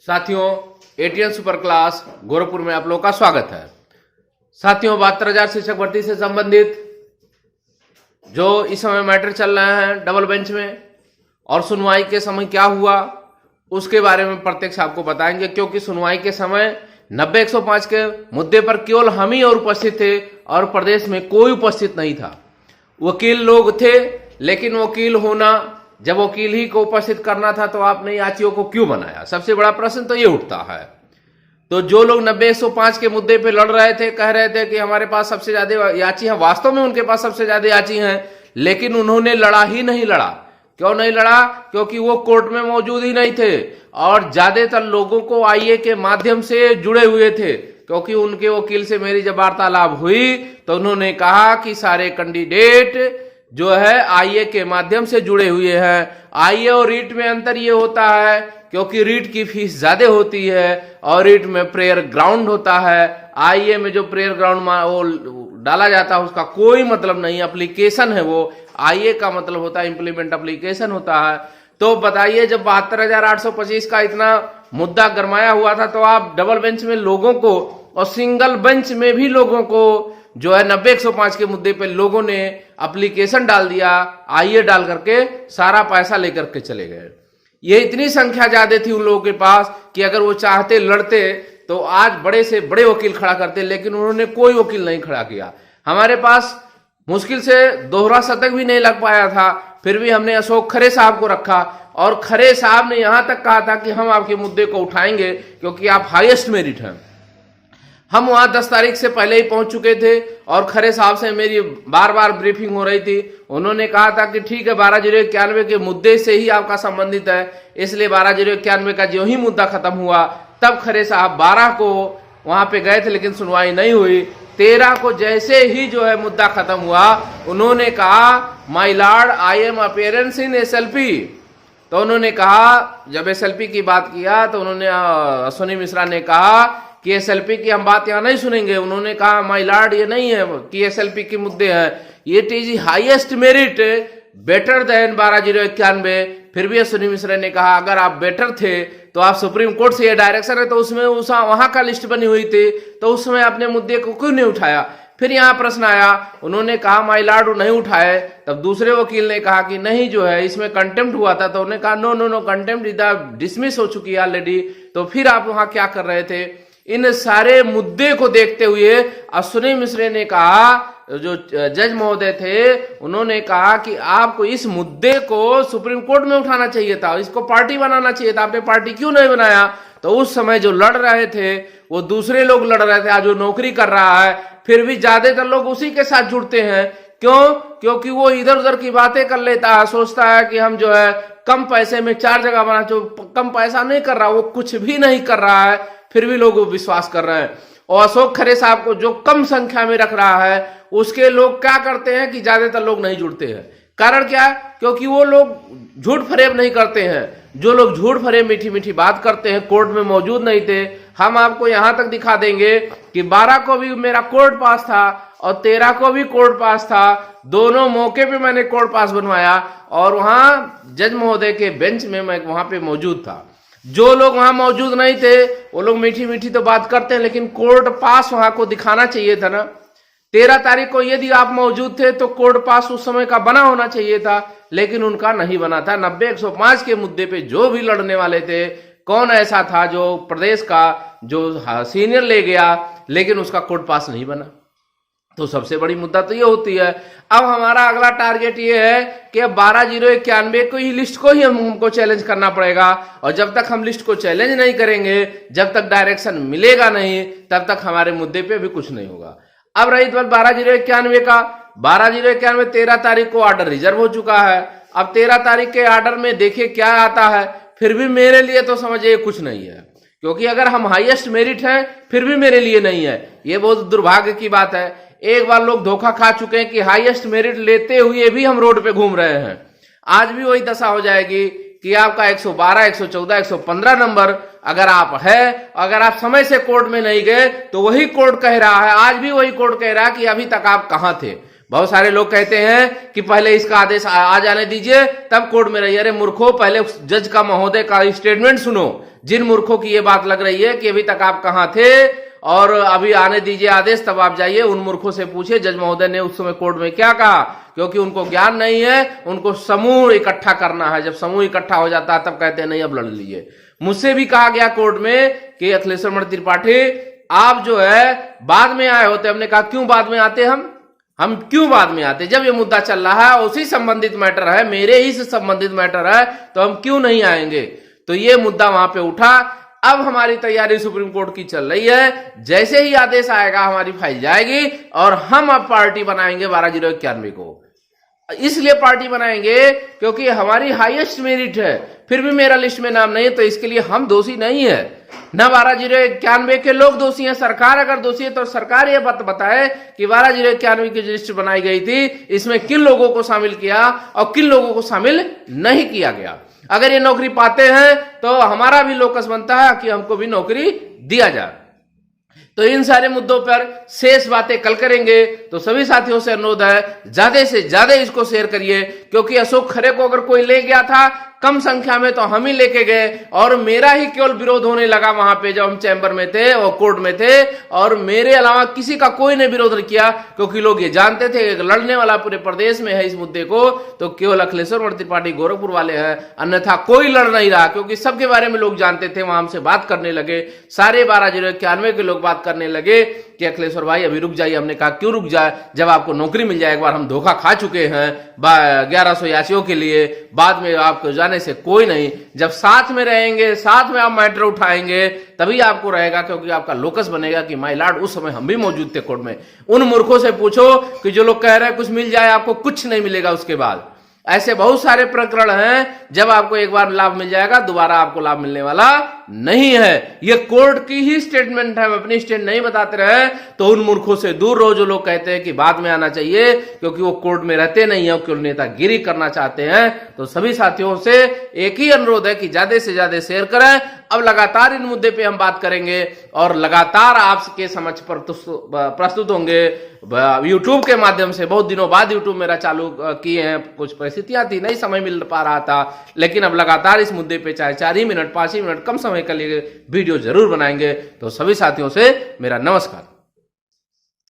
साथियों, ATN super class Gorakhpur में आप लोगों का स्वागत है। साथियों, 72,000 शिक्षक भर्ती से संबंधित जो इस समय मैटर चल रहे हैं डबल बेंच में और सुनवाई के समय क्या हुआ उसके बारे में प्रत्यक्ष आपको बताएंगे, क्योंकि सुनवाई के समय 90-105 के मुद्दे पर केवल हम ही और उपस्थित थे और प्रदेश में कोई उपस्थित नहीं था। वकील लोग थे, लेकिन वकील होना, जब वकील ही को उपस्थित करना था तो आपने याचियों को क्यों बनाया? सबसे बड़ा प्रश्न तो ये उठता है। तो जो लोग 90-105 के मुद्दे पे लड़ रहे थे, कह रहे थे कि हमारे पास सबसे ज्यादा याची हैं, वास्तव में उनके पास सबसे ज्यादा याची हैं, लेकिन उन्होंने लड़ा ही नहीं लड़ा। क्यों नहीं लड़ा? क्योंकि वो कोर्ट में मौजूद ही नहीं थे और ज्यादातर लोगों को आईए के माध्यम से जुड़े हुए थे। क्योंकि उनके वकील से मेरी जब वार्तालाप हुई तो उन्होंने कहा कि सारे कैंडिडेट जो है आईए के माध्यम से जुड़े हुए हैं। आईए और रीट में अंतर ये होता है क्योंकि रीट की फीस ज्यादा होती है और रीट में प्रेयर ग्राउंड होता है। आईए में जो प्रेयर ग्राउंड वो डाला जाता है उसका कोई मतलब नहीं, एप्लीकेशन है वो। आईए का मतलब होता है इम्प्लीमेंट एप्लीकेशन होता है। तो बताइए, जब 72,825 का इतना मुद्दा गरमाया हुआ था तो आप डबल बेंच में लोगों को और सिंगल बेंच में भी लोगों को जो है 90-105 के मुद्दे पे लोगों ने एप्लीकेशन डाल दिया, आईए डाल करके सारा पैसा लेकर के चले गए। ये इतनी संख्या ज्यादा थी उन लोगों के पास कि अगर वो चाहते लड़ते तो आज बड़े से बड़े वकील खड़ा करते, लेकिन उन्होंने कोई वकील नहीं खड़ा किया। हमारे पास मुश्किल से दोहरा शतक भी नहीं लग पाया था, फिर भी हमने अशोक खरे साहब को रखा और खरे साहब ने यहां तक कहा था कि हम आपके मुद्दे को उठाएंगे क्योंकि आप हाईएस्ट मेरिट हैं। हम वहां 10 तारीख से पहले ही पहुंच चुके थे और खरे साहब से मेरी बार बार ब्रीफिंग हो रही थी। उन्होंने कहा था कि ठीक है, 12,091 के मुद्दे से ही आपका संबंधित है, इसलिए 12,091 का जो ही मुद्दा खत्म हुआ तब खरे साहब 12 को वहां पे गए थे, लेकिन सुनवाई नहीं हुई। 13 को जैसे ही जो है मुद्दा खत्म हुआ, उन्होंने कहा my Lord I am appearance in SLP. तो उन्होंने कहा, जब एसएलपी की बात किया तो उन्होंने अश्विनी मिश्रा ने कहा कि एसएलपी की हम बात यहाँ नहीं सुनेंगे। उन्होंने कहा माय लॉर्ड, ये नहीं है कि एसएलपी के मुद्दे हैं, ये is highest merit better than 12,091। फिर भी अश्विनी मिश्रा ने कहा अगर आप बेटर थे तो आप सुप्रीम कोर्ट से ये डायरेक्शन है तो उसमें वहां का लिस्ट बनी हुई थी, तो उस समय अपने मुद्दे को क्यों नहीं उठाया? फिर यहाँ प्रश्न आया, उन्होंने कहा माय लॉर्ड नहीं उठाए। तब दूसरे वकील ने कहा कि नहीं, जो है इसमें कंटेम्प्ट हुआ था। तो उन्होंने कहा no no no, contempt dismiss हो चुकी है ऑलरेडी। तो फिर आप वहां क्या कर रहे थे? इन सारे मुद्दे को देखते हुए अश्विनी मिश्रा ने कहा, जो जज महोदय थे, उन्होंने कहा कि आपको इस मुद्दे को सुप्रीम कोर्ट में उठाना चाहिए था, इसको पार्टी बनाना चाहिए था, आपने पार्टी क्यों नहीं बनाया? तो उस समय जो लड़ रहे थे वो दूसरे लोग लड़ रहे थे, आज जो नौकरी कर रहा है, फिर भी ज्यादातर लोग उसी के साथ जुड़ते हैं। क्यों? क्योंकि वो इधर उधर की बातें कर लेता है, सोचता है कि हम जो है कम पैसे में 4 जगह बना, जो कम पैसा नहीं कर रहा, वो कुछ भी नहीं कर रहा है, फिर भी लोग विश्वास कर रहे हैं। और अशोक खरे साहब को जो कम संख्या में रख रहा है, उसके लोग क्या करते हैं कि ज्यादातर लोग नहीं जुड़ते हैं। कारण क्या? क्योंकि वो लोग झूठ फरेब नहीं करते हैं। जो लोग झूठ फरेब मीठी मीठी बात करते हैं, कोर्ट में मौजूद नहीं थे। हम आपको यहां तक दिखा देंगे कि 12 को भी मेरा कोर्ट पास था और 13 को भी कोर्ट पास था। दोनों मौके पे मैंने कोर्ट पास बनवाया और वहां जज महोदय के बेंच में मैं वहां पे मौजूद था। जो लोग वहां मौजूद नहीं थे वो लोग मीठी मीठी तो बात करते हैं, लेकिन कोर्ट पास वहां को दिखाना चाहिए था ना। 13 तारीख को यदि आप मौजूद थे तो कोर्ट पास उस समय का बना होना चाहिए था, लेकिन उनका नहीं बना था। 90-105 के मुद्दे पे जो भी लड़ने वाले थे, कौन ऐसा था जो प्रदेश का जो सीनियर ले गया लेकिन उसका कोर्ट पास नहीं बना? तो सबसे बड़ी मुद्दा तो ये होती है। अब हमारा अगला टारगेट ये है कि 12,091 को ही लिस्ट को ही हमको चैलेंज करना पड़ेगा, और जब तक हम लिस्ट को चैलेंज नहीं करेंगे, जब तक डायरेक्शन मिलेगा नहीं, तब तक हमारे मुद्दे पे भी कुछ नहीं होगा। अब रही बात 12,091 का, 12,091 13 तारीख को ऑर्डर रिजर्व हो चुका है। अब 13 तारीख के ऑर्डर में देखिए क्या आता है। फिर भी मेरे लिए तो समझिए कुछ नहीं है, क्योंकि अगर हम हाईएस्ट मेरिट हैं फिर भी मेरे लिए नहीं है। ये बहुत दुर्भाग्य की बात है। एक बार लोग धोखा खा चुके हैं कि हाईएस्ट मेरिट लेते हुए भी हम रोड पे घूम रहे हैं। आज भी वही दशा हो जाएगी कि आपका 112, 114, 115 नंबर अगर आप है, अगर आप समय से कोर्ट में नहीं गए तो वही कोर्ट कह रहा है, आज भी वही कोर्ट कह रहा है कि अभी तक आप कहां थे। बहुत सारे लोग कहते हैं कि पहले इसका आदेश आ जाने दीजिए तब कोर्ट में रहिए। अरे मूर्खों, पहले जज का महोदय का स्टेटमेंट सुनो। जिन मूर्खों की ये बात लग रही है कि अभी तक आप कहां थे और अभी आने दीजिए आदेश तब आप जाइए, उन मूर्खों से पूछिए जज महोदय ने उस समय कोर्ट में क्या कहा, क्योंकि उनको ज्ञान नहीं है। उनको समूह इकट्ठा करना है, जब समूह इकट्ठा हो जाता है तब कहते हैं नहीं अब लड़ लीजिए। मुझसे भी कहा गया कोर्ट में कि अखिलेश्वर मणि त्रिपाठी आप जो है बाद में आए होते। हमने कहा क्यों बाद में आते, हम क्यों बाद में आते, जब ये मुद्दा चल रहा है उसी संबंधित मैटर है, मेरे ही से संबंधित मैटर है, तो हम क्यों नहीं आएंगे। तो ये मुद्दा वहां पे उठा। अब हमारी तैयारी सुप्रीम कोर्ट की चल रही है, जैसे ही आदेश आएगा हमारी फाइल जाएगी और हम अब पार्टी बनाएंगे 12/091 को। इसलिए पार्टी बनाएंगे क्योंकि हमारी हाईएस्ट मेरिट है, फिर भी मेरा लिस्ट में नाम नहीं है, तो इसके लिए हम दोषी नहीं है। न 12/091 के लोग दोषी हैं, सरकार अगर दोषी है तो सरकार ये बात बताए कि 12/091 की लिस्ट बनाई गई थी, इसमें किन लोगों को शामिल किया और किन लोगों को शामिल नहीं किया गया। अगर ये नौकरी पाते हैं तो हमारा भी लोकस बनता है कि हमको भी नौकरी दिया जाए। तो इन सारे मुद्दों पर शेष बातें कल करेंगे। तो सभी साथियों से अनुरोध है ज्यादा से ज्यादा इसको शेयर करिए, क्योंकि अशोक खरे को अगर कोई ले गया था कम संख्या में तो हम ही लेके गए और मेरा ही केवल विरोध होने लगा वहां पे जब हम चैंबर में थे और कोर्ट में थे, और मेरे अलावा किसी का कोई ने विरोध नहीं किया, क्योंकि लोग ये जानते थे कि लड़ने वाला पूरे प्रदेश में है इस मुद्दे को तो केवल अखिलेश्वर मणि त्रिपाठी गोरखपुर वाले हैं, अन्यथा कोई लड़ नहीं रहा, क्योंकि सबके बारे में लोग जानते थे। वहां हमसे बात करने लगे, सारे 12/091 के लोग बात करने लगे कि अखिलेश्वर भाई अभी रुक जाइए। हमने कहा क्यों रुक जाए, जब आपको नौकरी मिल जाए, एक बार हम धोखा खा चुके हैं 1180 के लिए, बाद में आपको जाने से कोई नहीं। जब साथ में रहेंगे, साथ में आप मैटर उठाएंगे तभी आपको रहेगा, क्योंकि आपका लोकस बनेगा कि माय लॉर्ड उस समय हम भी मौजूद थे कोर्ट में। उन मूर्खों से पूछो कि जो लोग कह रहे हैं कुछ मिल जाए, आपको कुछ नहीं मिलेगा उसके बाद। ऐसे बहुत सारे प्रकरण हैं, जब आपको एक बार लाभ मिल जाएगा दोबारा आपको लाभ मिलने वाला नहीं है। ये कोर्ट की ही स्टेटमेंट है, हम अपनी स्टेट नहीं बताते रहे। तो उन मूर्खों से दूर रहो जो लोग कहते हैं कि बाद में आना चाहिए, क्योंकि वो कोर्ट में रहते नहीं है, केवल नेतागिरी करना चाहते हैं। तो सभी साथियों से एक ही अनुरोध है कि ज्यादा से ज्यादा शेयर करें। अब लगातार इन मुद्दे पे हम बात करेंगे और लगातार आपके समक्ष प्रस्तुत होंगे यूट्यूब के माध्यम से। बहुत दिनों बाद यूट्यूब मेरा चालू किए हैं, कुछ परिस्थितियां थी, नहीं समय मिल पा रहा था, लेकिन अब लगातार इस मुद्दे पे चाहे 4 ही मिनट 5 ही मिनट कम समय के लिए वीडियो जरूर बनाएंगे। तो सभी साथियों से मेरा नमस्कार।